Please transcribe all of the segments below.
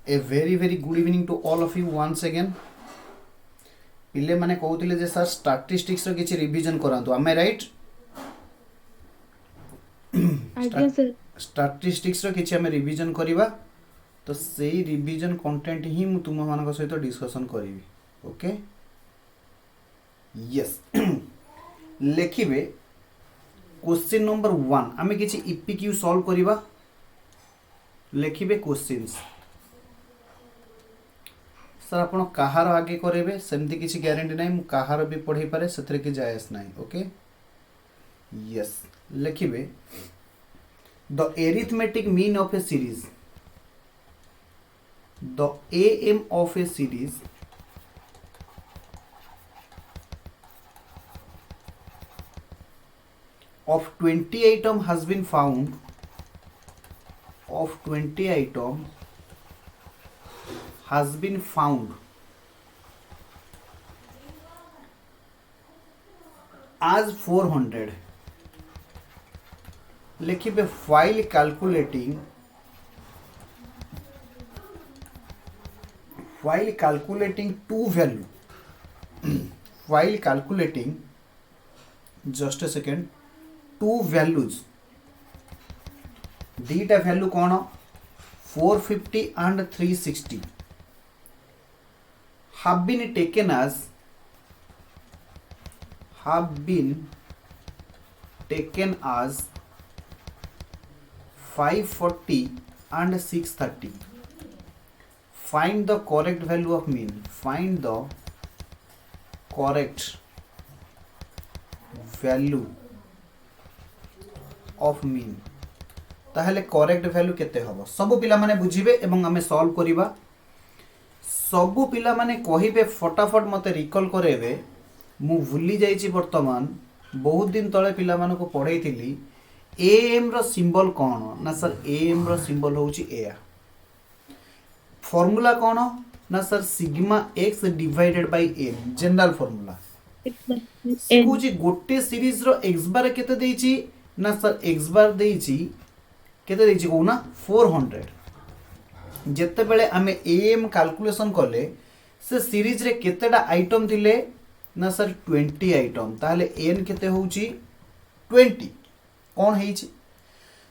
A very very good evening to all of you once again. पिले माने कहते जे sir statistics रो किछि revision करांतु आमे राइट आज्ञा सर। स्टैटिस्टिक्स रो किछि आमे रिवीजन करिवा तो सेही रिवीजन कंटेंट ही मु तुम मानक सहित डिस्कशन करिवि। ओके यस लेखिबे क्वेश्चन नंबर 1 आमे किछि ईपीक्यू सॉल्व करिवा। लेखिबे क्वेश्चंस सर आपण कहार आगे करेबे सेमती किसी ग्यारंटी नहीं मु कहार भी पढ़े पारे सेथरे कि जायस नहीं। ओके यस लिखिबे the arithmetic mean of a series the sum of a series of 20 item has been found of 20 item has been found as 400 लिखिबे while calculating two value while calculating just a second two values दीटा value कौन 450 and 360 have been taken as 540 and 630 find the correct value of mean find the correct value of mean ताहले correct value केते हबो सब पिला माने बुझिबे एवं हमें सॉल्व करिबा। सब पिला माने कहिबे फटाफट मते रिकॉल करेबे मु भूली जाईची वर्तमान बहुत दिन तळे पिला मानको पढैथिली एम रो सिंबल कोन ना सर एम रो सिंबल होउची एया फार्मूला कोन ना sir sigma x divided by n general formula कुछ गोटे सीरीज रो x बार केते देईची ना सर x बार देईची केते देईची कोना 400 जेते बेले आमे एम कैलकुलेशन कले से सीरीज रे केतेडा आइटम थिले ना सर 20 आइटम ताहले n केते होउची 20 कोन हेइची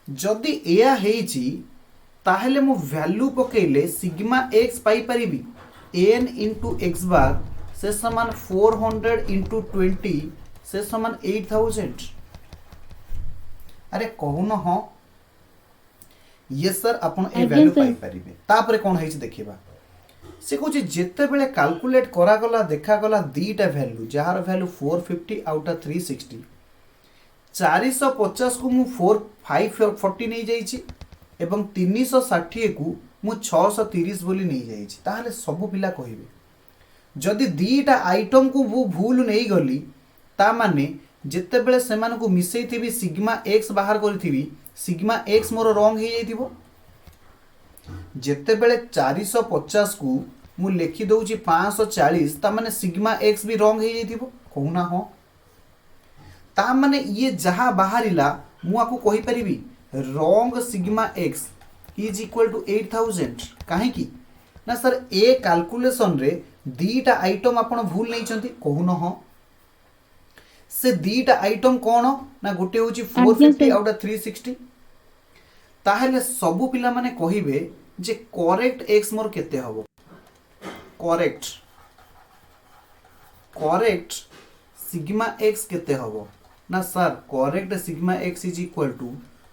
जदी एया हेइची ताहले मु वैल्यू पकेले सिग्मा x पाई परिबी n into x बार से समान 400 into 20 से समान 8000 अरे कहू न हो ये सर आपण ए वैल्यू पाई परिबे तापरे कोन हेइछ देखिबा से कहूँ जेते बेले कैलकुलेट करा गला देखा गला दीटा वैल्यू जार वैल्यू 450 आउट 360 450 को मु 540 नहीं जाइछि एवं 360 को मु 630 बोली नहीं जाइछि ताहले सब पिला कहिबे जदि दीटा आइटम को वो भूल नहीं गली ता माने जेते बेले सेमान को मिसई थिबी सिग्मा x बाहर करिथिबी सिग्मा x मोर रॉन्ग हे जाइथिबो जेते बेले 450 को मु लिखि दउची 540 ता माने सिग्मा x भी रॉन्ग हे जाइथिबो कहूना हो ता माने ये जहा बाहरिला मु आकु कहि परिबी wrong sigma x is equal to 8000 काहे की ना सर ए कैलकुलेशन रे दीटा आइटम आपण भूल नहीं चंती कहून हो से दीटा आइटम कोन ना गोटे होची 450 आउट 360 ताहेले सब पिला माने कहिबे जे करेक्ट x मोर केते हबो करेक्ट सिग्मा x केते हबो ना sir correct sigma x is equal to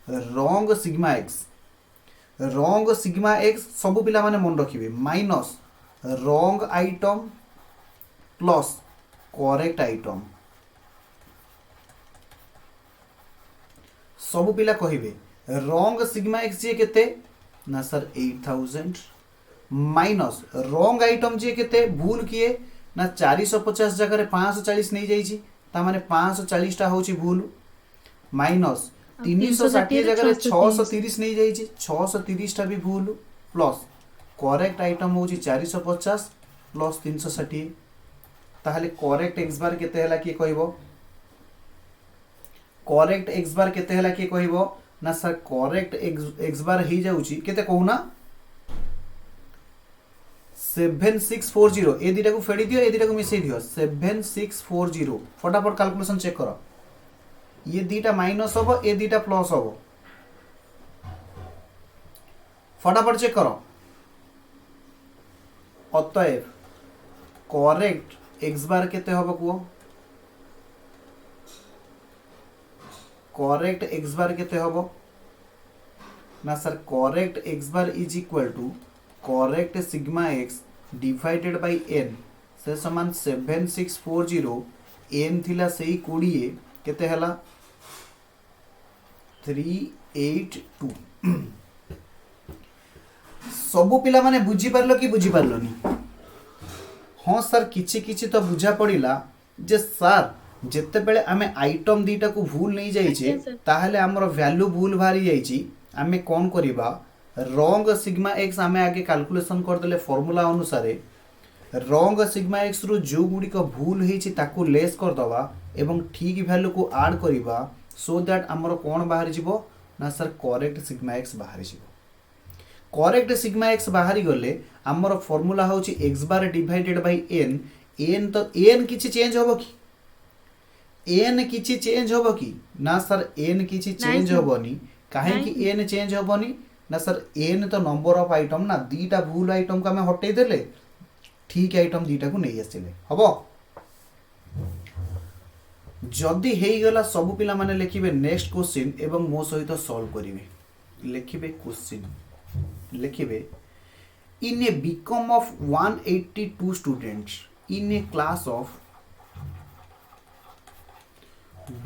wrong sigma x सब पिला माने मन रखिबे minus wrong item plus correct item सब पिला कहिबे रॉन्ग सिग्मा x जे केते ना सर 8000 माइनस रॉन्ग आइटम जे केते भूल किए ना 450 जगह 540 नहीं जाइछि ता माने 540 टा होची भूल माइनस 360 जगह 630 नहीं जाइछि 630 टा भी भूल प्लस करेक्ट आइटम होची 450 प्लस 360 ताहले करेक्ट x बार केते हला की कहबो करेक्ट x बार केते हला की कहबो ना सर करेक्ट x बार ही जाउची केते कहूना 7640 ए दुटा को फेड़ी दियो ए दुटा को मिसई दियो 7640 फटाफट कैलकुलेशन चेक करो ये दुटा माइनस हबो ए दुटा प्लस हबो फटाफट चेक करो अतएव करेक्ट एक्स बार केते हबो कुओ करेक्ट एक्स बार केते हबो ना sir correct X bar is equal to correct sigma X divided by N से समान 7640 एन थिला सेही 20 केते हला 382 सबु पिला माने बुझी पारलो कि बुझी पारलोनी हाँ सर किछि किछि तो बुझा पड़िला जे सर जेते बेले आमे आइटम दीटा को भूल नहीं जाइछे अच्छा, सर। ताहले हमर वैल्यू भूल भारी जाइछि आमे कोन करिबा रॉन्ग सिग्मा एक्स आमे आगे कैलकुलेशन कर देले फार्मूला अनुसार रॉन्ग सिग्मा एक्स रु जो गुडी को भूल हेछि ताको लेस कर दवा एवं ठीक वैल्यू को ऐड करिबा सो दैट हमर कोन बाहर जिवो ना सर करेक्ट सिग्मा एक्स बाहर जिवो करेक्ट सिग्मा एक्स बाहरी गले आमर फॉर्मूला होची X bar divided by N N तो एन किछि चेंज होबो कि एन किछि चेंज होबो कि ना सर एन किछि चेंज सर। होबोनी काहे कि नहीं। एन चेंज होबोनी ना सर एन तो नंबर ऑफ आइटम ना दीटा भूल आइटम को हमें हटै देले ठीक आइटम दीटा को नहीं आसिले हबो जदी हेई गला सब पिला माने लिखिबे नेक्स्ट क्वेश्चन एवं मो सहित सॉल्व करिवे लिखिबे question लिखिबे in a BCom of 182 students in a class of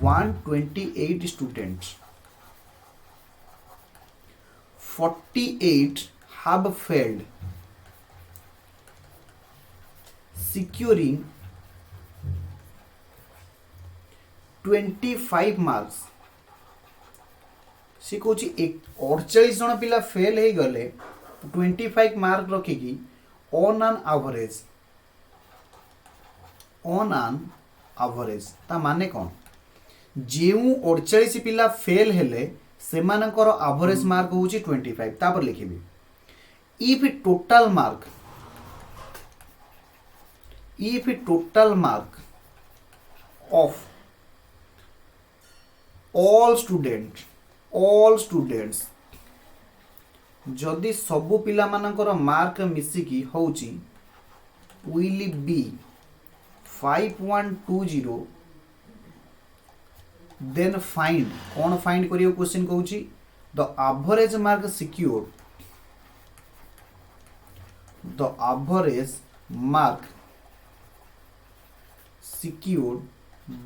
128 students 48 have failed securing 25 marks सी कौच 48 जन पिला फेल हो गले 25 मार्क रखिकी ऑन एन एवरेज ता माने कौन जेउ 48 पिला फेल हेले सेमानकर एवरेज मार्क होची 25 तापर लिखिबे if total mark of all students जदि सबु पिला मानकर मार्क मिसिकी होची विल बी 5120 देन फाइंड कौन फाइंड करियो क्वेश्चन कहूची the average mark secured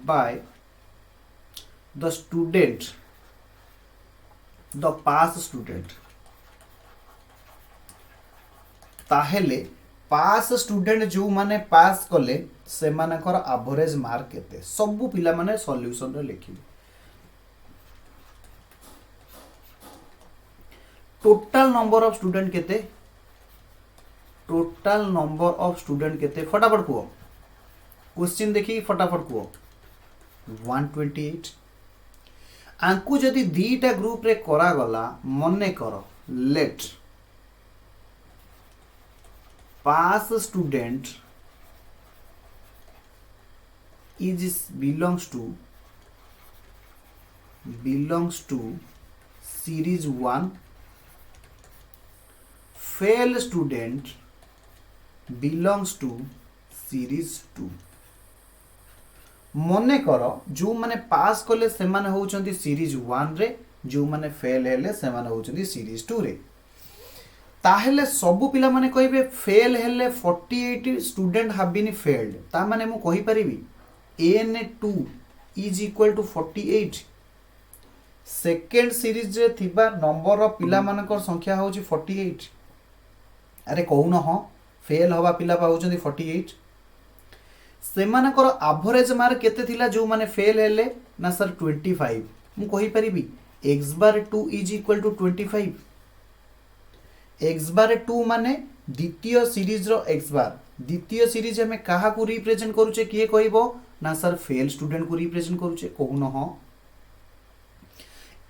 by the pass student ताहेले पास स्टूडेंट जो माने पास कले से मानकर एवरेज मार्क केते सबु पिला माने सॉल्यूशन रे लिखिबे टोटल नंबर ऑफ स्टूडेंट केते फटाफट कुओ क्वेश्चन देखी फटाफट कुओ 128 आंकु जदि दीटा ग्रुप रे करा गला मने करो let pass student is belongs to series 1 fail student belongs to series 2 मने कर जो माने पास कले से माने होचंती सीरीज 1 रे जो माने फेल हेले से माने होचंती सीरीज 2 रे ताहेले सबु पिला माने कहिबे फेल हेले 48 स्टूडेंट हैव बीन फेल्ड ता माने मु कहि परिबी n2 is equal to 48 second series रे थिबा नंबर ऑफ पिला मानकर संख्या होची 48 अरे कहू न हो फेल हवा पिला पाउचंती 48 सेमानकर एवरेज मार्क केते थिला जो माने फेल हेले ना सर 25 मु कहि परिबी x bar 2 is equal to 25 x bar 2 माने द्वितीय सीरीज रो x बार द्वितीय सीरीज हमें कहा को रिप्रेजेंट करूचे किए कहबो ना सर फेल स्टूडेंट को रिप्रेजेंट करूचे कहू न हो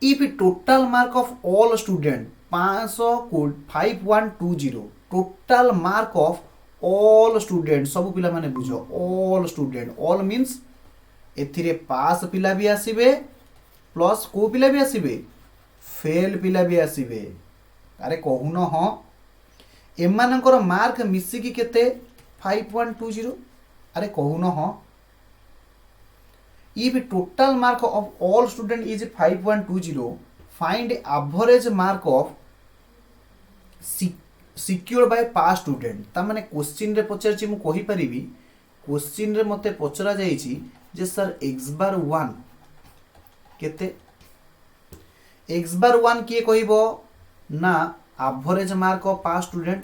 if total mark of all student 5120 total mark of all student सब पिला माने बुझ ऑल स्टूडेंट ऑल मीन्स एथिरे पास पिला भी आसीबे प्लस को पिला भी आसीबे फेल पिला भी आसीबे अरे कहून हाँ एमानकर मार्क मिसिकी केते 5120 अरे कहून हाँ if total mark of all student is 5120 find average mark of secured by past student ता माने क्वेश्चन रे पचारछि मु कहि परिबी क्वेश्चन रे मते पचरा जाईछि जे सर x बार 1 केते x बार 1 किए कहिबो ना average mark of past student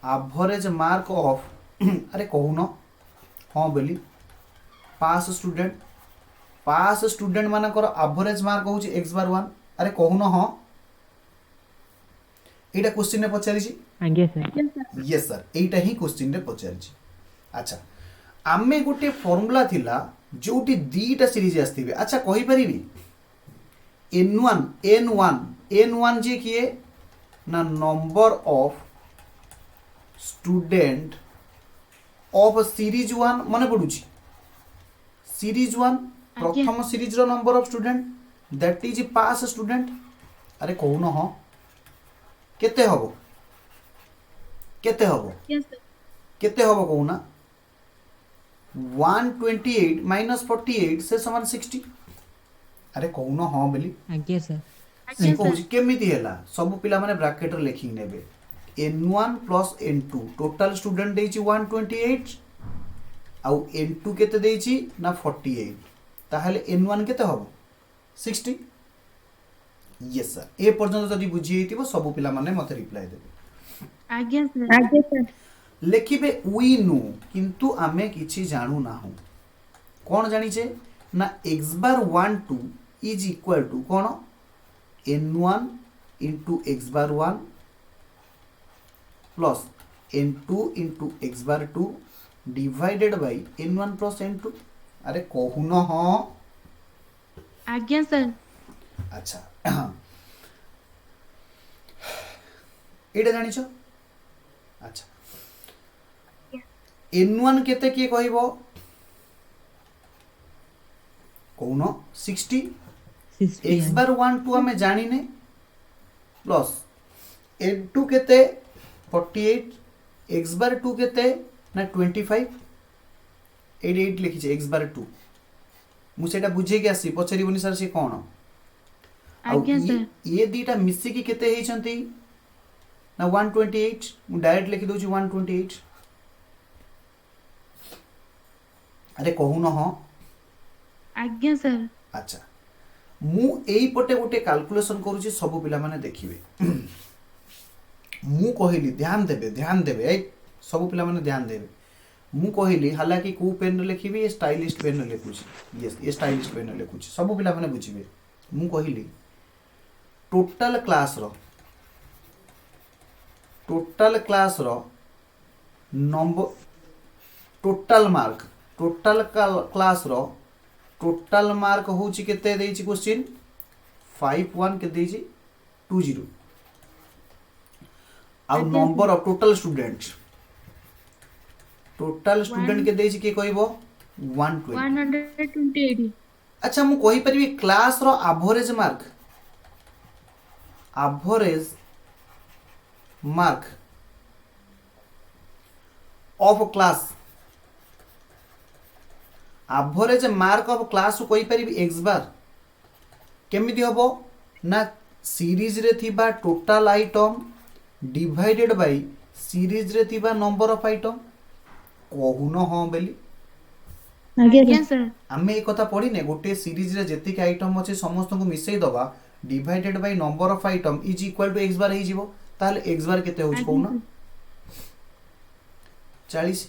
average mark of अरे कहून हाँ बोली पास स्टूडेंट मानकर एवरेज मार्क होची x बार 1 अरे कहून हाँ एटा क्वेश्चन रे पचारिछि आज्ञा सर यस सर एटा ही क्वेश्चन रे पचारिछि अच्छा आमे गोटे फार्मूला थिला जोटी दीटा सीरीज आस्थिबे अच्छा कहि परिबी n1 जे किए ना number of student of series 1 माने पडुछि सीरीज 1 प्रथम सीरीज रो number of student that is pass student अरे कहून हाँ केते हबो केते हबो Yes, sir. केते हबो कहूना 128 माइनस 48 से समान 60 अरे कहून हाँ बोली आज्ञा सर से कहूची केमिति हैला सब पिला माने ब्रैकेट रे लिखि नेबे n1 plus n2 total student देछि 128 आउ n2 केते देछि ना 48 ताहले n1 केते हबो 60 यस सर ए पर्यंत जदि बुझी हेतिबो सब पिला माने मते रिप्लाई देबे आज्ञा सर लेखिबे वी नो किंतु आमे किछि जानू नाहु कोन जानिछे ना x bar 1 2 is equal to कोन n1 into x bar 1 plus n2 into x bar 2 divided by n1 plus n2 अरे कहून हाँ आज्ञा सर अच्छा एटा जानिछो अच्छा n1 केते किए कहिबो कहून 60 x बार 1 2 हमें जानिने प्लस n2 केते 48 x बार 2 केते ना 25 88 लिखि छ x बार 2 मु सेटा बुझे के आसी पछरी बनी सर से कोन आउ आज्ञा सर ये दीटा मिसी की केते हेइ छंती ना 128 मु डायरेक्ट लिखि दोछि 128 अरे कहून हाँ आज्ञा सर अच्छा मु एई पटे गोटे कैलकुलेशन करूची सब पिला माने देखिबे मु कहिली ध्यान देबे ए सब पिला माने ध्यान देबे मु कहिली हालांकि को पेन रे लिखिबे ये स्टाइलिस्ट पेन रे लिखुची यस ये स्टाइलिस्ट पेन रे लिखुची सब पिला माने बुझिबे मु कहिली टोटल क्लास रो नंबर टोटल क्लास रो टोटल मार्क होची केते देइची क्वेश्चन 51 के देइची 20 आउ नंबर ऑफ टोटल स्टूडेंट के देइची के कहबो 120 128 अच्छा मु कहि परिबी क्लास रो average mark of class average mark of class कोई परिबी x बार केमिति हबो ना सीरीज रे थिबा total item divided by series रे थिबा नंबर ऑफ आइटम कहून हाँ बेली आज्ञा सर आमे एक कथा पढ़िने गोटे सीरीज रे जेतिक आइटम अछि समस्त को मिसई दबा divided by number of item is equal to x bar हे जिवो ताले x बार केते होछ कहून 40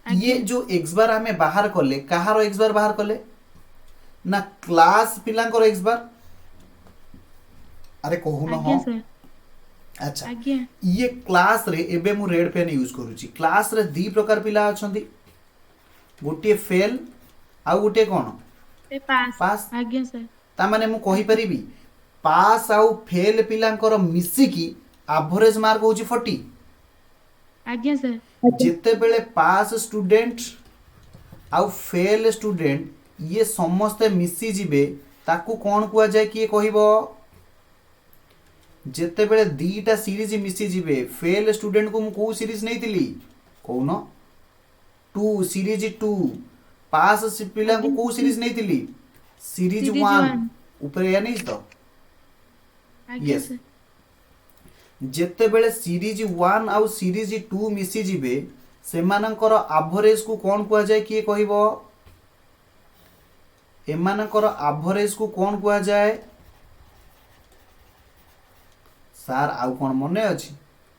ये जो x बार हमें बाहर कले कहारो x बार बाहर कले ना क्लास पिलांकर x बार अरे कहून आज्ञा हाँ सर अच्छा आज्ञा ये क्लास रे एबे मु रेड पेन यूज करूची क्लास रे दी प्रकार पिला अछंती गोटे फेल आ गोटे कोन पास पास आज्ञा सर ता माने मु कहि परिबी पास आउ फेल पिलांकर मिसी की एवरेज मार्क होची 40 आज्ञा सर जेते बेले पास स्टूडेंट आउ फेल स्टूडेंट ये समस्ते मिसी जिबे ताकू कोन कुआ जाय किए कहिबो जेते बेले दीटा सीरीज मिसी जिबे फेल स्टूडेंट को मु को सीरीज नै दिली कोन 2 सीरीज 2 पास पिला को को सीरीज नै दिली सीरीज Series 1 one. ऊपर या नै तो आज्ञा Yes. सर जेते बेले सीरीज 1 आउ सीरीज 2 मिसी जिबे सेमानकर एवरेज को कोन कुआ जाय किए कहिबो एमानकर एवरेज को कोन कुआ जाय सार आउ कोन मने अछि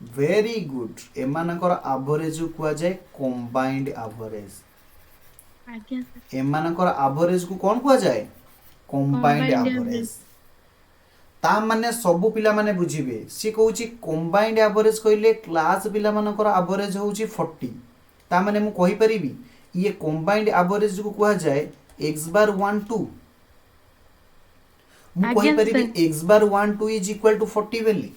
वेरी गुड एमानकर एवरेज को कुआ जाय कंबाइंड एवरेज आज्ञा सर एमानकर एवरेज को कोन कुआ जाय कंबाइंड Combined एवरेज average. ता माने सब पिला माने बुझिबे सी कहूची कंबाइंड एवरेज कहले क्लास पिला मानकर एवरेज होची 40 ता माने मु कहि परिबी ये कंबाइंड एवरेज को कुआ जाय x बार 1 2 मु कहि आज्ञा परिबी sir. x bar 1 2 is equal to 40 बेली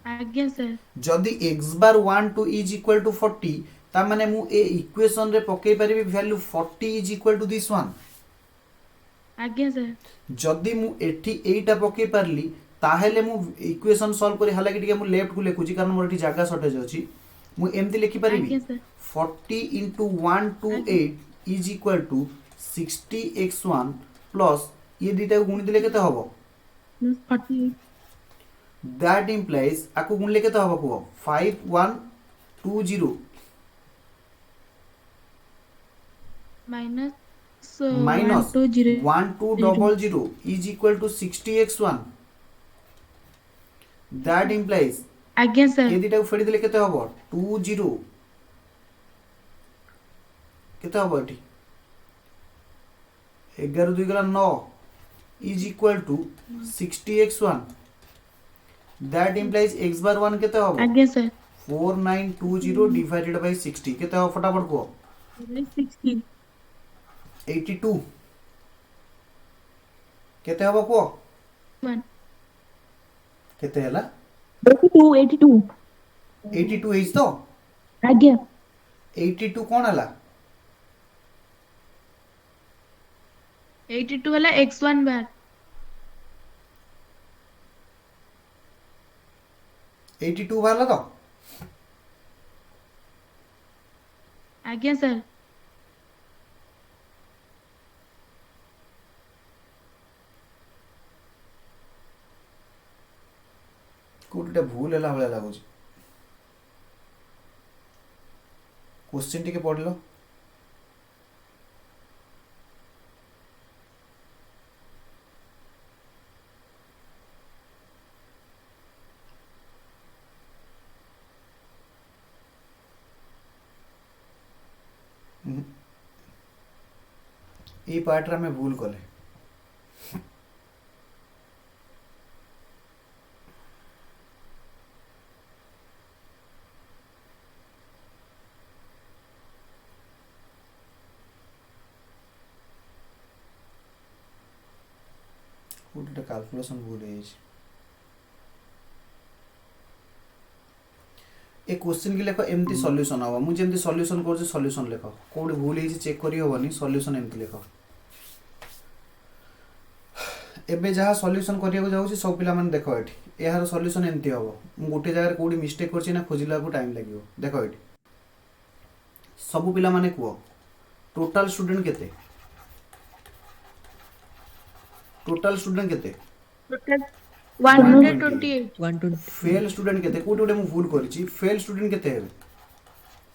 आज्ञा सर जदि x bar 1 2 is equal to 40 ता माने मु ए इक्वेशन रे पके परिबी value 40 is equal to this one आज्ञा सर जदि मु एठी एटा पके पारली ताहेले मु इक्वेशन सॉल्व करी हालाकि टिके मु लेफ्ट को लेखुची कारण मोर एठी जागा शॉर्टेज अछि मु एमति लिखि आज्ञा परिबी sir 40 into 128 is equal to 60x1 plus ये दीटा को गुणी दिले केते हबो 48 that implies आको गुणले केते हबो को 5120 minus minus 120 1200 is equal to 60x1 that implies आज्ञा ये सर दीटा को फेडी दिले केते हबो 20 केते हबो एठी 11 2 गला 9 is equal to 60x1 that implies x bar 1 केते हबो आज्ञा सर 4920 divided by 60 केते हबो फटाफट को 60 82 केते हबो को 1 केते हला 82 82 इज तो आज्ञा 82 कोन हला 82 वाला x1 बार 82 वाला तो आज्ञा सर कोटिटा भूल हला भला लागुची क्वेश्चन टिके पढलो এই পার্টরা আমি ভুল কলে কোটিটা ক্যালকুলেশন ভুল হয়েছে ए क्वेश्चन की लेख एमती सॉल्यूशन हवा मु जेमती सॉल्यूशन करछ सॉल्यूशन लेख कोडी भूल हेछि चेक करी होबनी सॉल्यूशन एमती लेख एबे जहा सॉल्यूशन करिया जाउछि सब पिला माने देखो एठी एहार सॉल्यूशन एमती हबो मु गोटे जगह कोडी मिस्टेक करछि ना खोजिला को टाइम लागियो देखो एठी सब पिला माने को टोटल स्टूडेंट केते टोटल 128 फेल स्टूडेंट केते कोडी ओडे मु भूल करछि फेल स्टूडेंट केते हेबे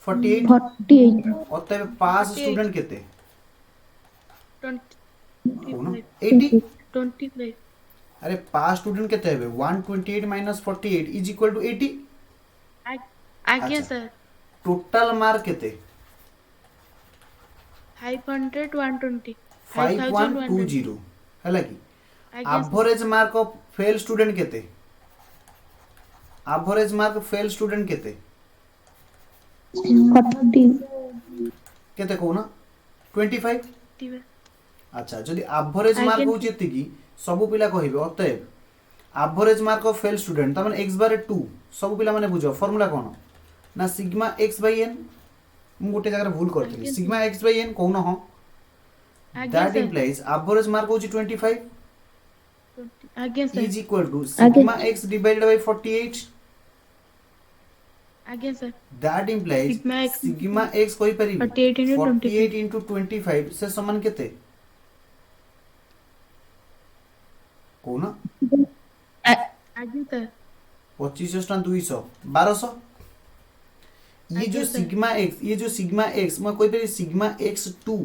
48 48 अतः पास स्टूडेंट केते 25 80 25 अरे पास स्टूडेंट केते हेबे 128 minus 48 is equal to 80 आज्ञा अच्छा। सर टोटल मार्क केते 500 120 5120 हैला की आज्ञा sir average mark of fail student केते एवरेज मार्क फेल स्टूडेंट केते 40 केते कोना 25 अच्छा जदि एवरेज आज्ञा मार्क सर। होची एतिकी सब पिला कहिबे अतएव average mark of fail student तमें एक्स बार 2 सब पिला माने बुझो फार्मूला कोन ना सिग्मा एक्स बाय एन मु गोटे जगह भूल करथि आज्ञा सिग्मा एक्स बाय एन कोन हो आज्ञा that sir implies average mark होची 25 आज्ञा sir is equal to sigma x divided by 48 आज्ञा sir that implies Sigma x sigma x कोई परिबी 48 into 48 into 25 से समान केते कोना आज्ञा सर 25 टा 200 1200 ये जो आज्ञा सर। सिग्मा एक्स मैं कोई पे सिग्मा एक्स 2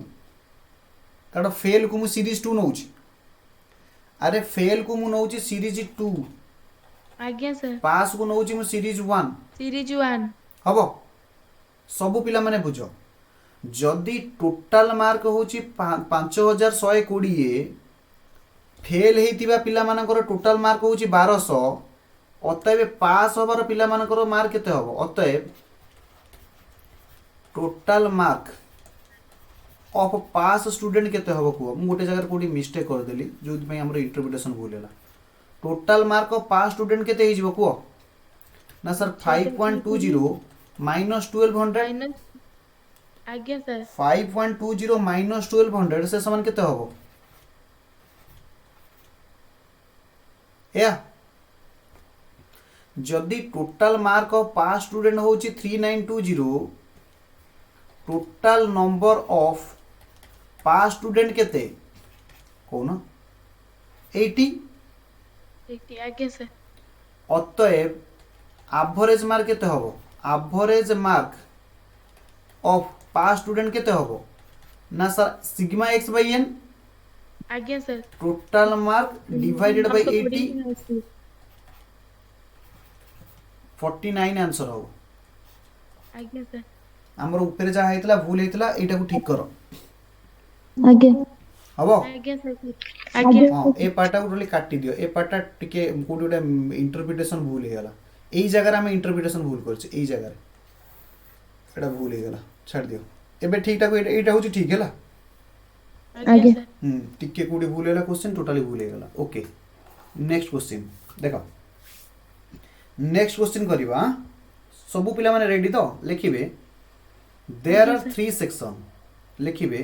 कारण फेल को मु सीरीज 2 नउची अरे फेल को मु नउची सीरीज 2 आज्ञा सर पास को नउची मु सीरीज 1 सीरीज 1 हबो सब पिला माने बुझो जदि टोटल मार्क होची 5120 फेल हेतिबा पिला मानकर टोटल मार्क होची 1200 अतएव पास होबार पिला मानकर मार्क केते हबो अतएव total mark of pass student केते हबो को मु गोटे जगह कोडी मिस्टेक कर देली जोथि पई हमर इंटरप्रिटेशन भूल हैला total mark of pass student केते हिजबो को ना सर 5.20 माइनस 1200 माइनस आज्ञा सर 5.20 माइनस 1200 से समान केते हबो या जदि total mark of pass student होची 3920 total number of pass student केते कोन 80 आज्ञा सर अतएव एवरेज मार्क केते हबो average mark of pass student केते हबो ना sir sigma x by n आज्ञा sir total mark divided by 80 49 answer हो आज्ञा सर हमर ऊपर जा हेतला भूल हेतला एटा को ठीक करो आगे हबो आज्ञा सर आज्ञा हां ए पार्टा को टोली काटी दियो ए पार्टा टिके कोडी ओटा इंटरप्रिटेशन भूल हे गला एई जगह हम इंटरप्रिटेशन भूल करछ एई जगह एटा भूल हे गला छाड़ दियो एबे ठीक टा को एटा होची ठीक हैला आगे। सर टिके कोडी भूल हैला क्वेश्चन टोटली भूल हे गला ओके नेक्स्ट क्वेश्चन देखो नेक्स्ट क्वेश्चन करिवा सबु पिला माने रेडी तो लिखिबे देयर आर 3 सेक्शन लिखिबे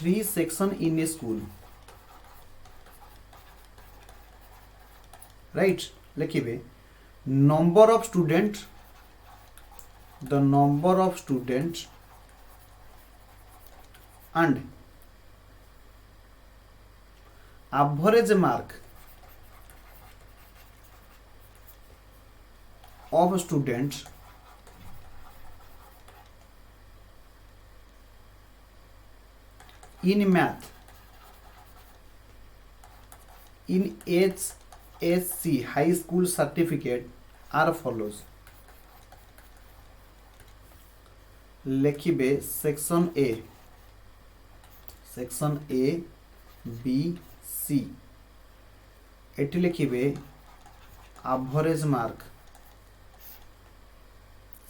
3 section in a school right लिखिबे number of student the number of student and average mark of students in math in HSC high school certificate are follows लिखिबे section A section A B C एटी लिखिबे average mark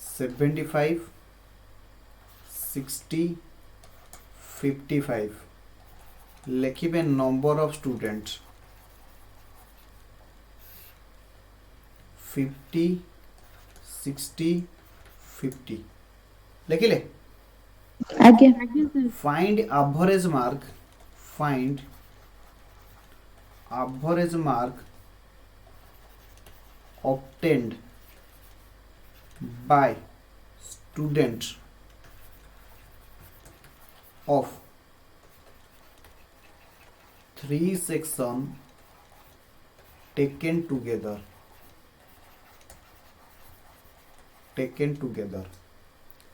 75 60 55 लिखिबे number of student 50 60 50 लिखिले आगे आज्ञा sir find average mark obtained by student of 3 section taken together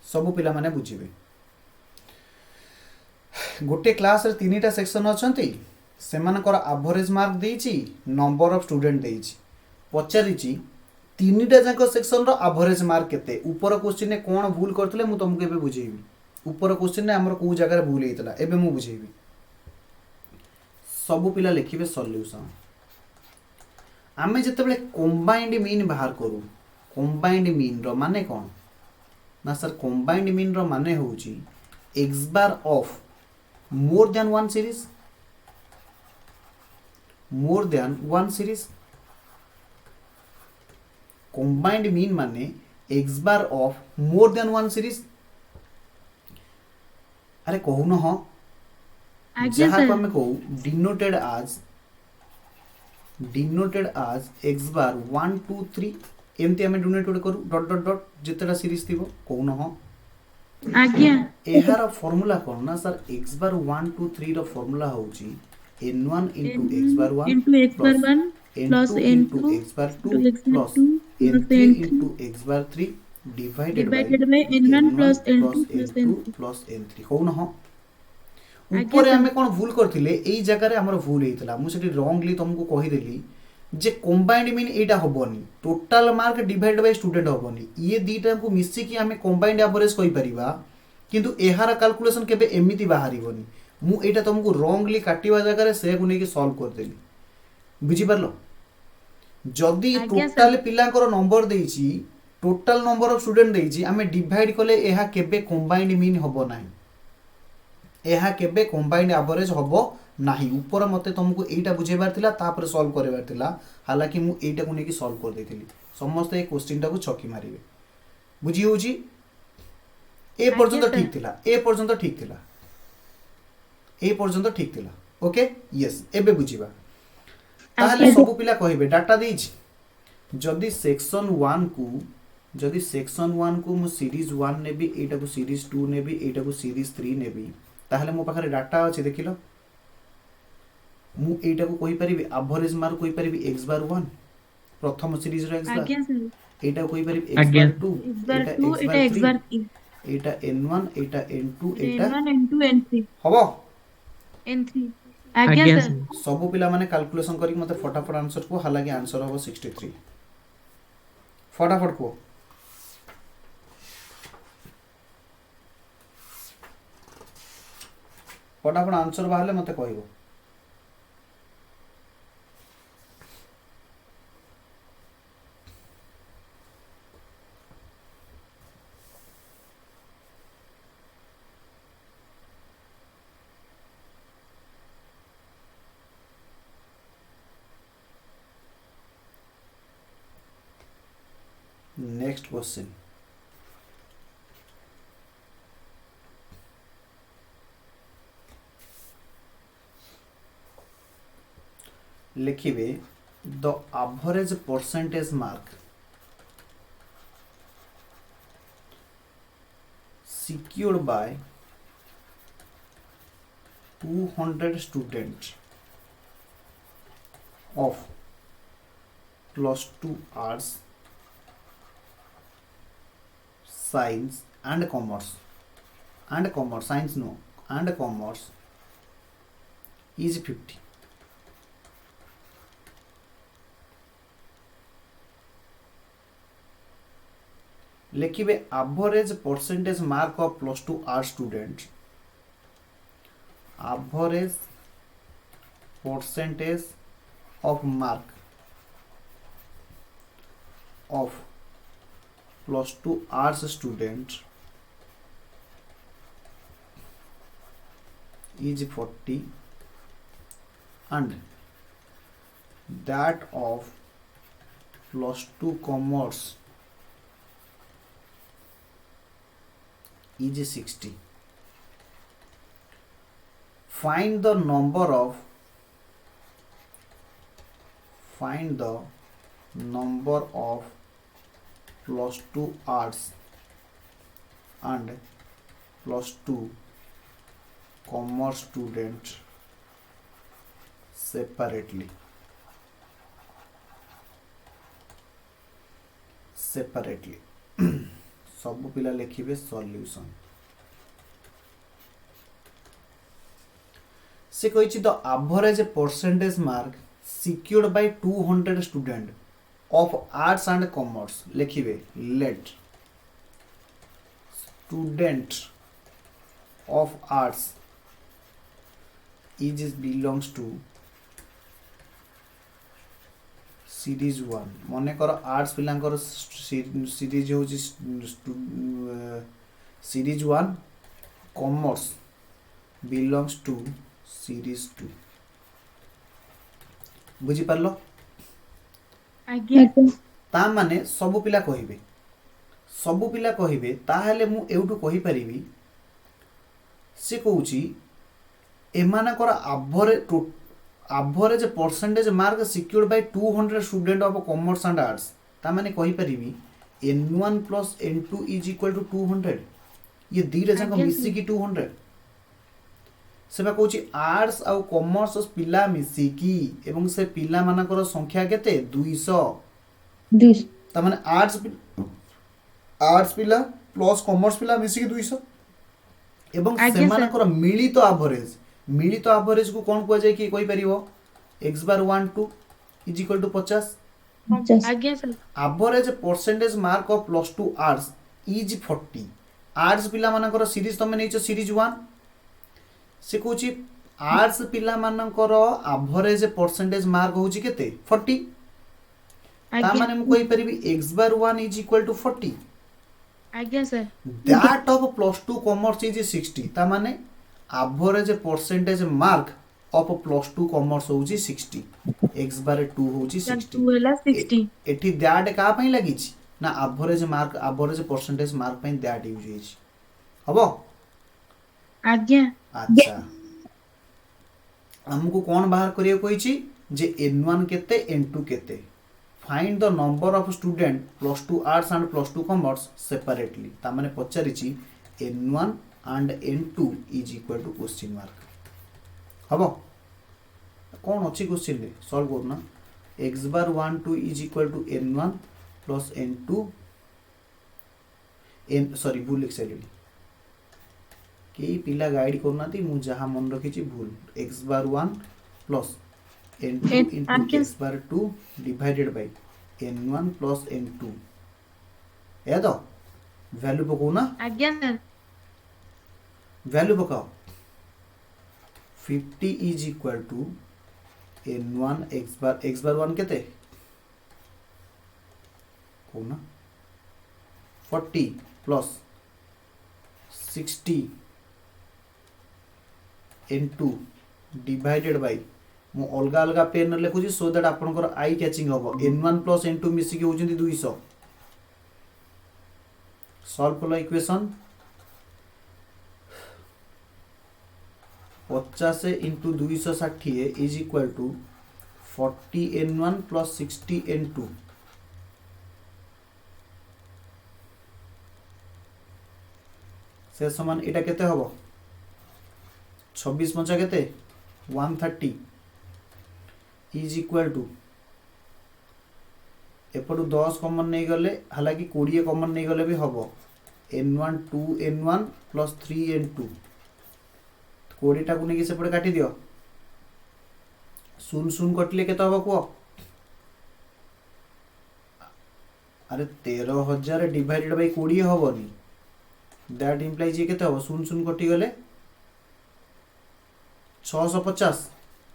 सब पिला माने बुझिबे गोटे क्लास रे 3टा सेक्शन अछंती सेमानकर एवरेज मार्क देइची नंबर ऑफ स्टूडेंट देइची पचारिची 3टा जाक सेक्शन रो एवरेज मार्क केते ऊपर क्वेश्चन ने कोन भूल करथले मु तुमके एबे बुझेबी ऊपर क्वेश्चन ने हमर को जगह रे भूल हेतला एबे मु बुझेबी सब पिला लिखिबे सॉल्यूशन आमे जते बेले कंबाइंड मीन बाहर करू कंबाइंड मीन रो माने कोन ना सर कंबाइंड मीन रो माने होउची x bar of more than one series more than one series combined mean माने x bar of more than one series अरे कहू न हाँ आज्ञा जहाँ को सर हमें कहू denoted as x bar 1 2 3 एमती हमें डोनेट करू डॉट डॉट डॉट जितेटा सीरीज थी कहू न हाँ आज्ञा एहार फॉर्मूला कौन ना सर x bar 1 2 3 रो फॉर्मूला होची n1 into x bar 1 into x bar plus 1 plus n2 into n2 x bar 2 into x bar plus 2 plus n3 n3 into x bar 3 divided by divided by n1 n1 plus plus n2 plus n2 n3 plus n3 कहू न हाँ आज्ञा ऊपर sir आमे कोन भूल करथिले एई जगह रे हमर भूल हेतला मु सेठी रॉन्गली तुमको कहि देली जे कंबाइंड मीन एटा होबनी total mark divide by student होबनी ये दीटा को मिसी कि हमें कंबाइंड एवरेज कहि परिबा किंतु एहार कैलकुलेशन केबे एमिति बाहरिबनी मु एटा तुमको रॉन्गली काटिवा जगह रे से को नेकी सॉल्व कर देली बुझी परलो जदी आज्ञा सर। टोटल पिलांकर नंबर देइची टोटल नंबर ऑफ स्टूडेंट देइची हमें डिवाइड कले एहा केबे कंबाइंड मीन होबो नाही एहा केबे कंबाइंड एवरेज होबो नाही ऊपर मते तुमको एटा बुझेबार थिला तापर सॉल्व करेबार थिला हालांकि मु एटा को नेकी सॉल्व कर देथिली समस्त ए क्वेश्चन टा को छकी मारिबे बुझी होची ए पर्यंत सर। ठीक थिला ए पर्यंत ठीक थिला ए पर्यंत ठीक थिला ओके यस एबे बुझिबा ताहले आज्ञा। सब पिला कहिबे डाटा देइछि जदि सेक्शन 1 को जदि सेक्शन 1 को मु सीरीज 1 नेबी एटा को सीरीज 2 नेबी एटा को सीरीज 3 नेबी ताहले मो पाखरे डाटा अछि देखिलो मु एटा को कहि परिबी एवरेज मार्क कहि परिबी x बार 1 प्रथम सीरीज रो x बार आज्ञा सर एटा कहि परिबी x आज्ञा। बार 2 x bar एटा 2 x eta बार x 3 bar 3 एटा n1 एटा n2 एटा n1 n2 n3 हबो n3 आज्ञा आज्ञा सर सर। सब पिला माने कैलकुलेशन करी मते फटाफट आंसर को हालांकि आंसर हो 63 फटाफट को फटाफट आंसर बाहले मते कहबो नेक्स्ट क्वेश्चन लिखिबे the average percentage mark secured by 200 students of plus 2 arts science and commerce science no and commerce is 50 लिखिबे average percentage mark of plus 2 art student average percentage of mark of plus 2 arts student is 40 and that of plus 2 commerce is 60 find the number of plus 2 arts and plus 2 commerce students separately सब पिला लिखिबे solution से कहिछि the average percentage mark secured by 200 student of arts and commerce लिखिबे let student of arts is belongs to series 1 मने कर arts पिलांकर series होची series 1 commerce belongs to series 2 बुझी पारलो आज्ञा आज्ञा ता माने सब पिला कहिबे ताहेले मु एउटु कहि परिबी से कहूची एमानकर average percentage mark secured by 200 student of commerce and arts ता माने कहि परिबी n1 plus n2 is equal to 200 ये दीटा जाक आज्ञा मिसी की 200 सेबा कहूची आर्ट्स आउ कॉमर्स पिला मिसी की एवं से पिला मानकर संख्या केते 200 200 ता माने आर्ट्स पिला प्लस कॉमर्स पिला मिसी की 200 एवं आज्ञा से सर। मानकर मिलित एवरेज को कौन कुआ जाय कि कोइ परिबो x bar 1 2 is equal to 50 50 आज्ञा sir average percentage mark of +2 arts is 40 arts पिला मानकर सीरीज तमे नेचो सीरीज 1 से कहूची आर्ट्स पिला मानकर एवरेज परसेंटेज मार्क होची केते 40 ता आज्ञा माने मु कहि परिबी x bar 1 is equal to 40 आज्ञा sir that of +2 commerce is 60 ता माने average percentage mark of +2 commerce होची 60 x बार 2 होची 60 टू हला 60 एठी दैट का पई लागि छी ना एवरेज परसेंटेज मार्क पई दैट यूज होई छी हबो आज्ञा अच्छा हमको कौन बाहर करियो कोई छी जे n1 केते n2 केते find the number of student +2 arts and +2 commerce separately ता माने पचारि छी n1 and n2 is equal to question mark हबो कौन अछि क्वेश्चन रे सॉल्व करना x bar 1 2 is equal to n1 plus n2 sorry भूल लिख साइली कई पिला गाइड करना मु जहाँ मन रखी भूल x bar 1 plus n2 into x bar 2 divided by n1 plus n2 या तो वैल्यू पकाओ ना आज्ञा सर वैल्यू पकाओ 50 is equal to n1 x bar 1 केते को ना 40 प्लस 60 n2 डिवाइडेड बाय मु अलगा अलगा पेन लिखुची सो दैट आपनकर आई कैचिंग होबो n1 प्लस n2 मिसी के होजंती 200 सॉल्व कलो equation 50 into 260 is equal to 40 n1 plus 60 n2 से समान एटा केते हबो 26 पंचा केते 130 इज इक्वल टू एपटू 10 कॉमन नहीं गले हालांकि 20 कॉमन नहीं गले भी हबो n1 2 n1 प्लस 3 n2 20 टा को नहीं सेपटे काटी दियो शून शून कटले केते हबो को अरे 13000 डिवाइडेड बाय 20 हबोनी दैट इंप्लाइज ये केते हबो शून शून कटि गले 650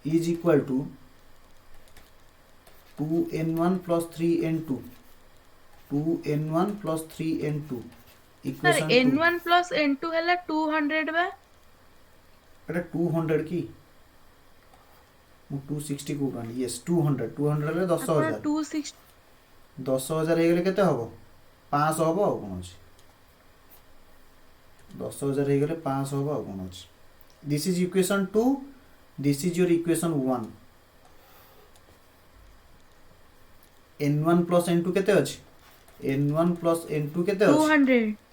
is equal to 2n1 plus 3n2 2n1 plus 3n2 sir equation n1 plus n2 हला 200 बा एटा 200 की मु 260 को उठानी यस 200 200 ले 10000 260 10000 हे गेले केते हबो 500 हबो आ कोन अछि 10000 हे गेले 500 हबो आ कोन अछि this is equation 2 this is your equation 1 n1 plus n2 केते अछि n1 प्लस n2 केते अछि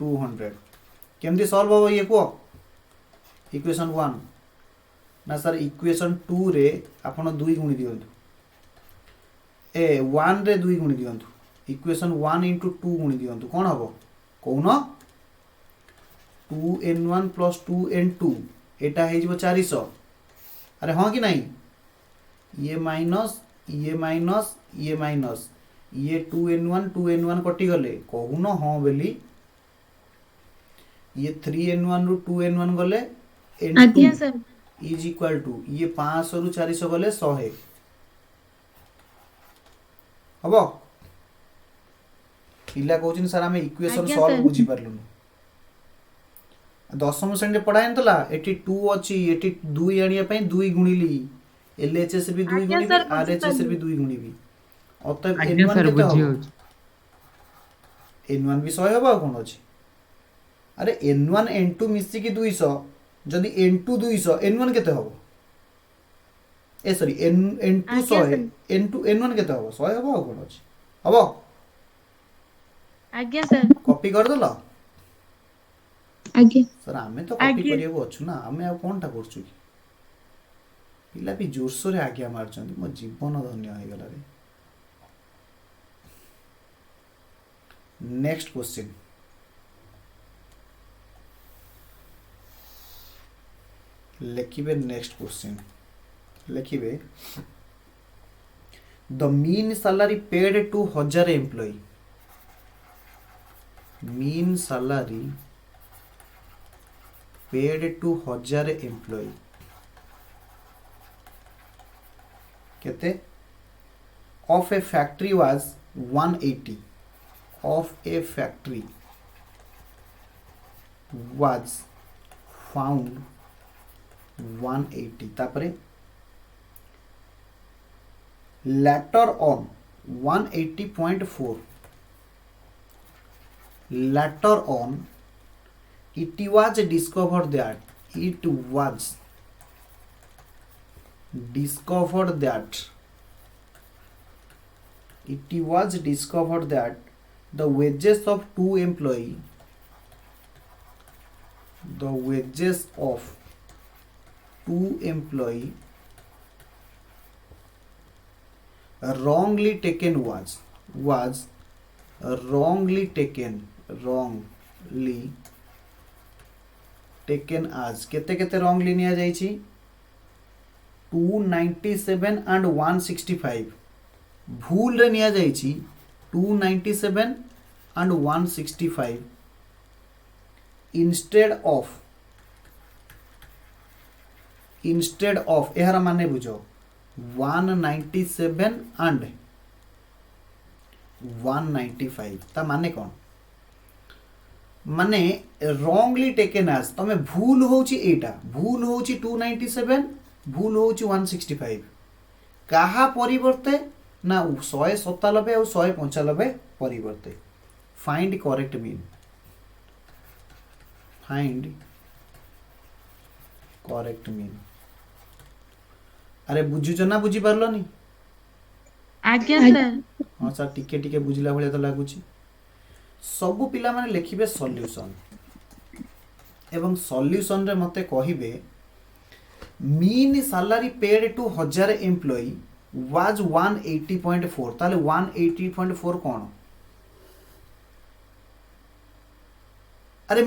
200 केमदी सॉल्व हो ये को इक्वेशन 1 ना सर इक्वेशन 2 रे आपण 2 गुणी दियंतु ए 1 रे 2 गुणी दियंतु इक्वेशन 1 into 2 गुणी दियंतु कोन हबो कोन 2n1 प्लस 2n2 एटा हे जिवो 400 अरे हां कि नहीं ये माइनस ये 2n1 कटि गले कहून हां बेली ये 3n1 रु 2n1 गले आज्ञा n2 sir is equal to ये 500 रु 400 गले 100 हबो पिला कहउछिन सर हमें इक्वेशन आज्ञा सॉल्व सर। बुझी परलुन दशम श्रेणी पढ़ाएन तला एटी 2 अछि एटी 2 आनिया पई 2 गुणिली एलएचएस भी 2 ଆଜ୍ଞା गुणिबी ସାର୍ आरएचएस भी ବୁଝିପାରିଲି। 2 गुणिबी अतएव आज्ञा n1 सर केते बुझी हबो होच n1 भी 100 हबो आ कोन अछि अरे n1 n2 मिसी की 200 जदि n2 200 n1 केते हबो ए सॉरी n2 ଆଜ୍ଞା 100 ସାର୍ n2 n1 केते हबो 100 हबो आ कोन अछि हबो ଆଜ୍ଞା ସାର୍ कॉपी कर देला आगे सर आमे तो कॉपी ଆଜ୍ଞା करियो अछु ना आमे आ कोनटा करछु की पिला भी जोरसो रे आज्ञा मारचंदी मो जीवन धन्य हो गला रे नेक्स्ट क्वेश्चन लिखिबे नेक्स्ट क्वेश्चन लिखिबे the mean salary paid to 1000 employ mean salary paid to 1000 employ केते of a factory was 180 of a factory was found 180 तापरे later on 180.4 later on it was discovered that it was discovered that it was discovered that the wages of two employee the wages of two employee wrongly taken was wrongly taken as केते केते wrongly निया जाइछि 297 and 165 भूल रे निया जाइछि 297 and 165 instead of एहरा माने बुझो 197 and 195 ता माने कौन माने wrongly taken as तमे भूल होची एटा भूल होची 297 भूल होची 165 काहा परिवर्ते ना 197 और 195 परिवर्ते find correct mean find correct mean अरे बुझुच ना बुझी पारलनी ଆଜ୍ଞା ସାର୍ हाँ सर टिके टिके बुझिला भलिया तो लागुची सबु पिला माने लिखिबे सॉल्यूशन एवं सॉल्यूशन रे मते कहिबे mean salary paid to 1000 employ was 180.4 ताले 180.4 कोन अरे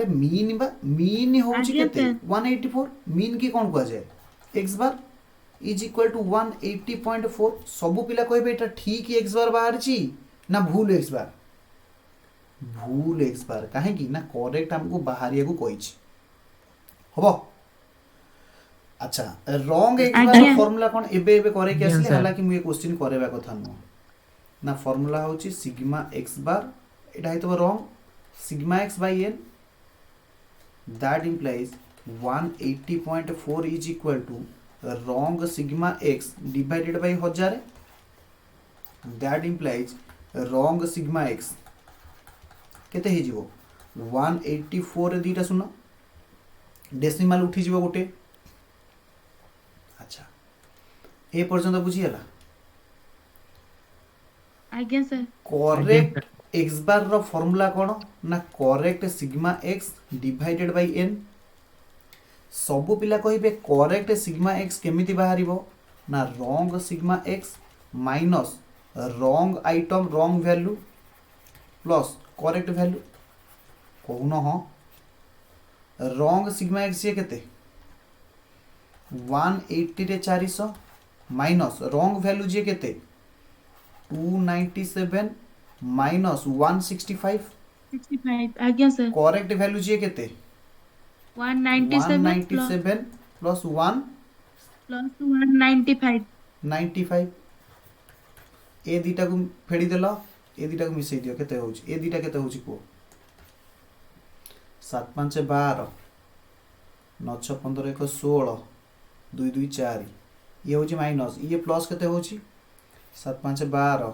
मीन बा मीन होची आज्ञा केते सर 184 मीन की कोन को जाए x bar is equal to 180.4 सबु पिला कहबे एटा ठीक x बार बाहर छी ना भूल x बार काहे की ना करेक्ट हमको बाहरिया को कहि छी हबो अच्छा रॉन्ग x बार आज्ञा फार्मूला कोन एबे करे के आज्ञा असली सर हालांकि मु ये क्वेश्चन करेबा कथा न ना फार्मूला होची सिग्मा x बार एटा हेतबो wrong sigma x by n that implies 180.4 is equal to wrong sigma x divided by 1000 that implies wrong sigma x केते हे जीवो 184 रे दीटा सुनो डेसिमल उठी जीवो गोटे अच्छा ए पर्यंत बुझी हला ଆଜ୍ଞା ସାର୍ आज्ञा करेक्ट x बार रो फार्मूला कोन ना correct sigma x divided by n सबु पिला कहिबे करेक्ट सिग्मा x केमिति बाहरिबो ना wrong sigma x minus wrong item wrong value plus correct value कहून हाँ रॉन्ग सिग्मा x ये केते 180 रे 400 माइनस रॉन्ग वैल्यू जे केते 297 माइनस 165 65 आज्ञा सर करेक्ट वैल्यू जे केते 197 197 प्लस 1 प्लस 195 95 ए दीटा को फेड़ी देला ए दीटा को मिसई दियो केते होची ए दीटा केते होची को 7 5 12 9 6 15 1 16 2 2 4 ये हूँ माइनस ये प्लस केते हूँ 7 5 12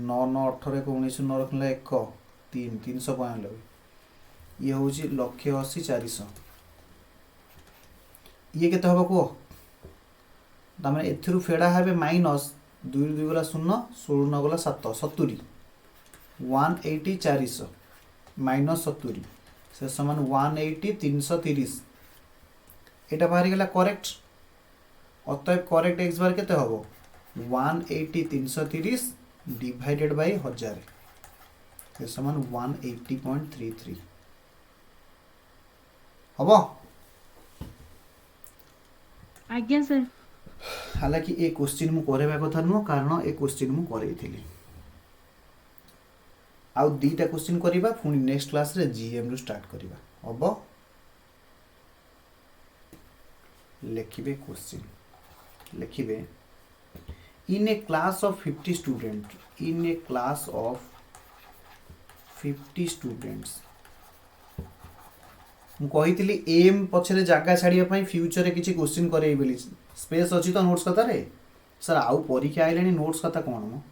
9 9 18 1 19 9 रखला 1 3 392 ये हूँ 1,80,400 ये केते हबो को तामे एथिरु फेडा हेबे माइनस 2 2 गला 0 16 9 गला 7 70 180 400 माइनस 70 से समान 180 330 एटा बाहरी गला करेक्ट अतएव करेक्ट एक्स बार केते हबो 180 330 डिवाइडेड बाय 1000 से समान 180.33 हबो आज्ञा सर हालांकि ए क्वेश्चन मु करेबा कथा नुह कारण ए क्वेश्चन मु करैथिली आउ दीटा क्वेश्चन करिबा पुनी नेक्स्ट क्लास रे जीएम रु स्टार्ट करिबा हबो लिखिबे क्वेश्चन लिखिबे in a class of 50 student in a class of 50 students मु कहितली एम पछरे जागा छाड़िया पई फ्यूचर रे किछि क्वेश्चन करे बोली स्पेस अछि तो नोट्स कथा रे सर आउ परीक्षा आइलानी नोट्स कथा कोन मो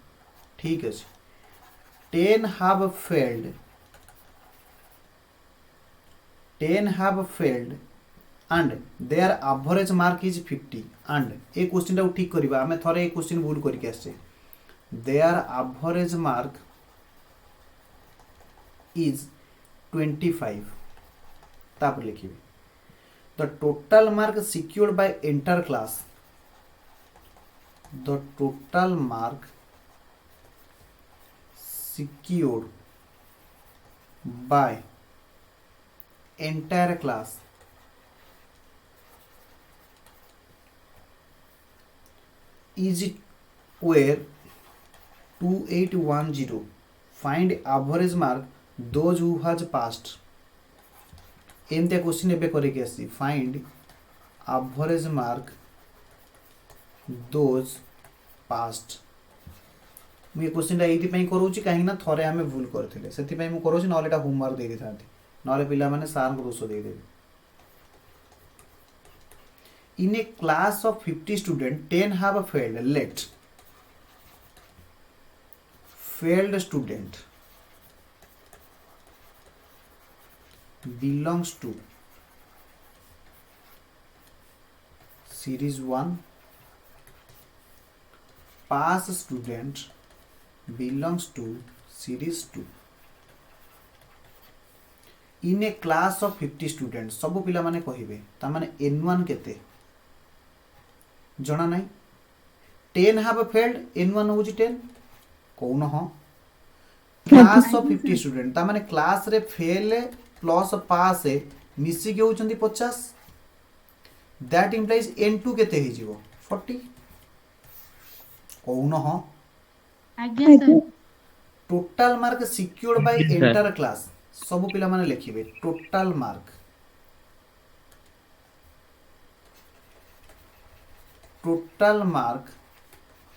ठीक अछि 10 have failed 10 have failed and their average mark is 50 and A question टा ठीक करबा हमें थरे ए क्वेश्चन भूल करके आछे their average mark is 25 तापर लिखिबे the total mark secured by entire class the total mark secured by entire class is where 2810 find average mark those who has passed एमते क्वेश्चन एबे करे के आसी find average mark those passed मु ये question एइति पई करूची काहे ना थरे हमें भूल करथिले सेति पई मु करूची नले एटा होमवर्क दे दिथांती नले पिला माने सार को दोष दे देबे in a class of 50 student 10 have failed let failed student belongs to series 1 pass student belongs to series 2 in a class of 50 students सब पिला माने कहिबे ता माने n1 केते जणा नाही 10 have failed n1 होची 10 कोन हो क्लास ऑफ 50 स्टूडेंट ता माने क्लास रे फेल प्लस पास मिसी के होचंदी 50 दैट इंप्लाइज n2 केते हे जीवो 40 कोन हो आज्ञा sir total mark secured by entire class सब पिला माने लिखिबे total mark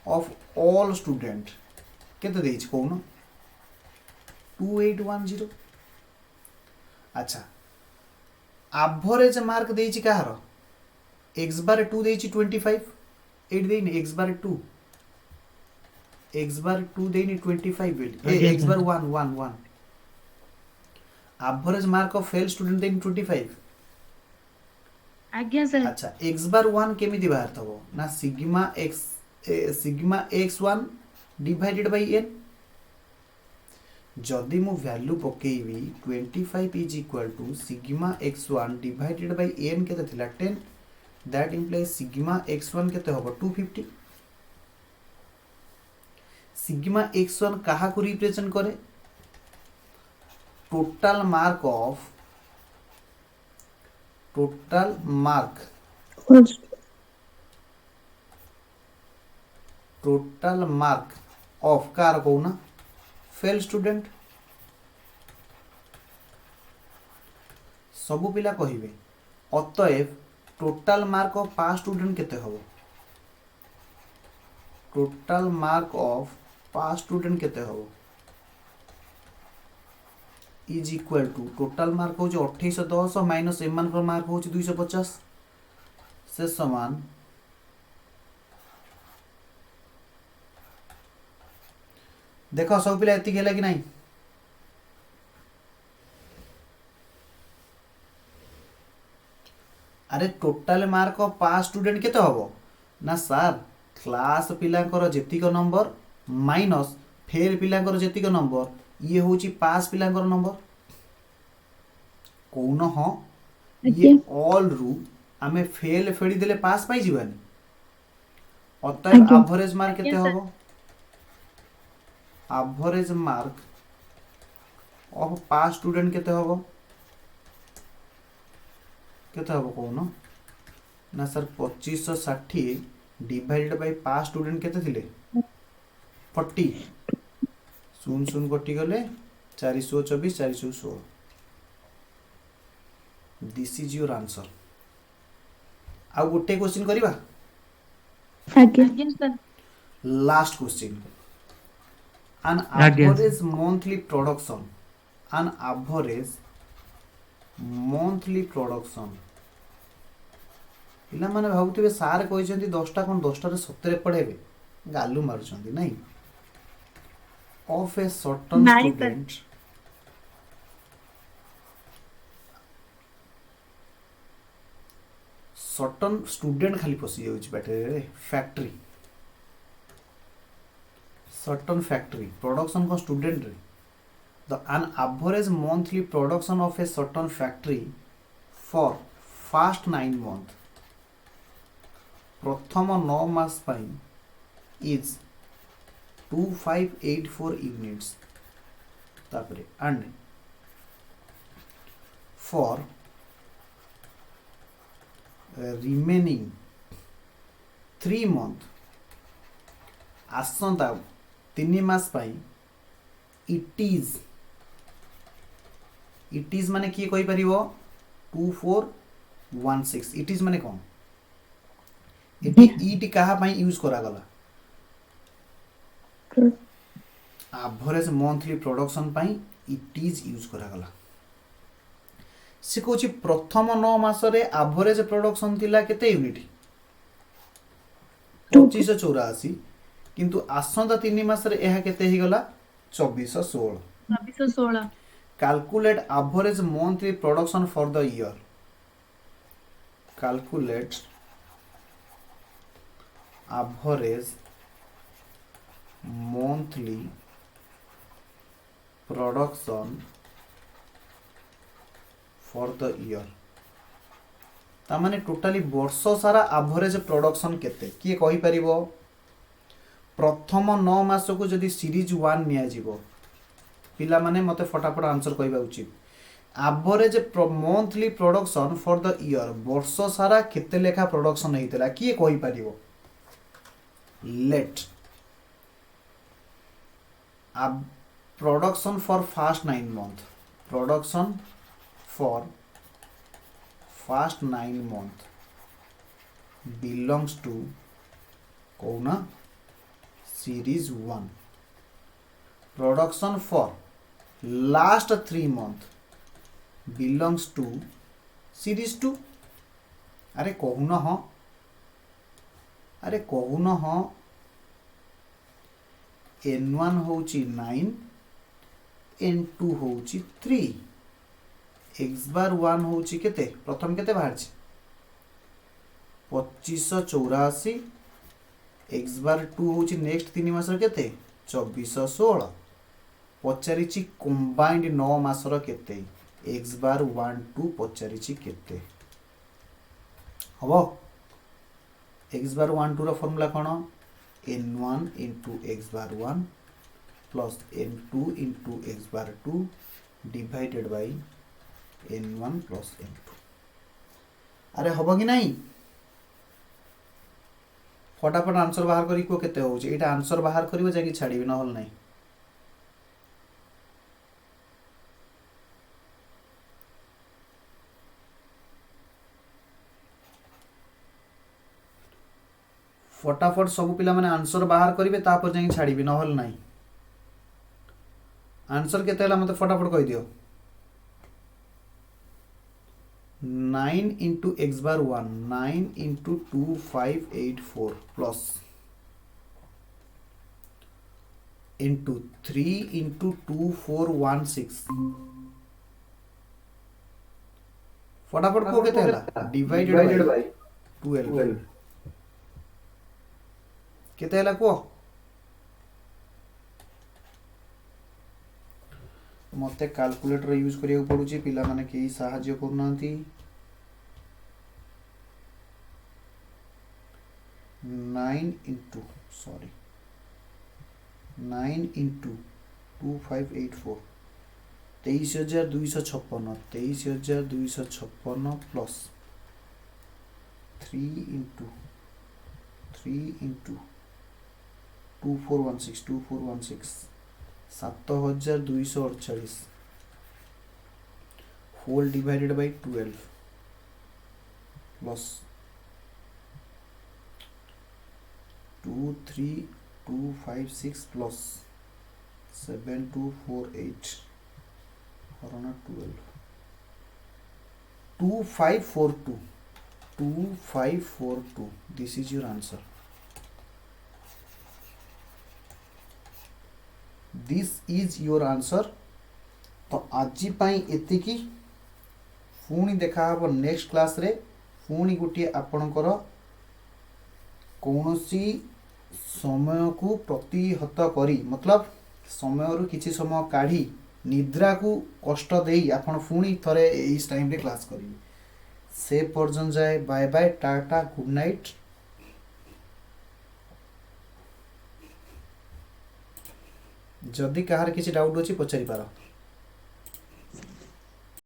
of all student केते देइछ कोन 2810 अच्छा एवरेज मार्क देइछि कहार x बार 2 देइछि 25 8 देइनि x बार 2 देइनि 25 बेली ए x bar 1 1 1 average mark of fail student देइनि 25 आज्ञा सर अच्छा x बार 1 केमिति बाहर थबो ना sigma x1 divided by n जदि मु वैल्यू पकेइबी 25 is equal to sigma x1 divided by n केते थिला 10 दैट इंप्लाइज सिग्मा x1 केते होबो 250 सिग्मा x1 काहा को रिप्रेजेंट करे टोटल मार्क ऑफ कार कोना फेल स्टूडेंट सबु पिला कहिबे अतएव total mark of pass student केते हबो total mark of pass student केते हबो is equal to total mark हो 2810 माइनस एम मान मार्क हो 250 से समान देख सब पिला एतिक है कि नहीं अरे टोटाल मार्क पास स्टूडेंट केते हबो ना सर क्लास पिलांकर जेतिक नंबर माइनस फेल पिलांकर जेतिक नंबर ये होची पास पिलांकर नंबर कौन हाँ ये आज्ञा ऑल रु आमे फेल फेड़ी देले पास पाई जीवानी अतएव आज्ञा एवरेज मार्क केते Yes, sir. हबो average mark of pass student केते हबो केते हबो कौन ना sir 2560 divided by pass student केते थिले 40 शून शून कटि गले 424 416 दिस इज योर आंसर आ गोटे क्वेश्चन करिबा आज्ञा Yes, sir. Last question an Again. average monthly production an average monthly production पिला माने भाबुथिबे सार कहिसेंती 10टा कोन 10टा रे 17 पढेबे गालू मारुचंती नहीं of a certain नहीं, sir. student certain student खाली पसी जाउछ बैटरी रे फैक्ट्री certain factory production को student रे the an average monthly production of a certain factory for first 9 month प्रथम 9 मास पाई is 2584 units तापरे and for remaining 3 month आसंता 3 mass pi it is माने किए कहि परिबो 2416 it is माने कोन एटी ईट कहा पाई यूज करा गला average monthly production pi it is use करा गला से कहूँ प्रथम 9 मास रे एवरेज प्रोडक्शन थिला केते यूनिट 2584 किंतु आसंता 3 मास रे एहा केते ही गला 2416 2416 calculate average monthly production for the year calculate average monthly production for the year ता माने टोटाली वर्ष सारा एवरेज प्रोडक्शन केते किए कहि परिबो प्रथम 9 मास को जदि सीरीज 1 निया जीवो पिला माने मते फटाफट आंसर कहबा उचित average monthly production for the year वर्ष सारा केते लेखा प्रोडक्शन हेतिला किए कहि परिबो लेट अब production for first 9 month production for first 9 month belongs to कोना series 1 production for last 3 month belongs to series 2 अरे कहून हाँ अरे कहून हाँ n1 होची 9 n2 होची 3 x बार 1 होची केते प्रथम केते बाहर 2584 x बार 2 होची नेक्स्ट 3 मास केते 2416 पचारिची कंबाइंड 9 मासर केते x बार 1 2 पचारिची केते हबो x bar 1 2 row formula cone n1 into x bar 1 plus n2 into x bar 2 divided by n1 plus n2 अरे हबो कि नहीं फटाफट आंसर बाहर करी को केते होउची एटा आंसर बाहर करिवो जाकी छाड़ीबी न होल नहीं फटाफट सब पिला माने आंसर बाहर करिवे तापर जाई छाड़ीबी न होल नहीं आंसर केते हला मते फटाफट कहि दियो 9 into x bar 1, 9 into 2584 plus into 3 into 2416 फटाफट को केते हला डिवाइडेड बाय 12 केते हला को मते कैलकुलेटर यूज करिया पड़ुची पिला माने केही सहाय्य करूनांती 9 into 2584 23,256 plus 3 into 2416 7,248 whole divided by 12 plus 23256 plus 7248 हरण 12 2542 this is your answer. This is your answer. तो आज पाई एतिकी पुणी देखा हबो नेक्स्ट क्लास रे पुणी गोटे आपणकर कौनसी समय को प्रतिहत करी मतलब समय रु किछि समय काढ़ी निद्रा को कष्ट देई आपण पुणी थरे इस टाइम रे क्लास करिवे से पर्यंत जाए bye bye tata good night जदि कहार किसी डाउट अच्छी पचारि पार।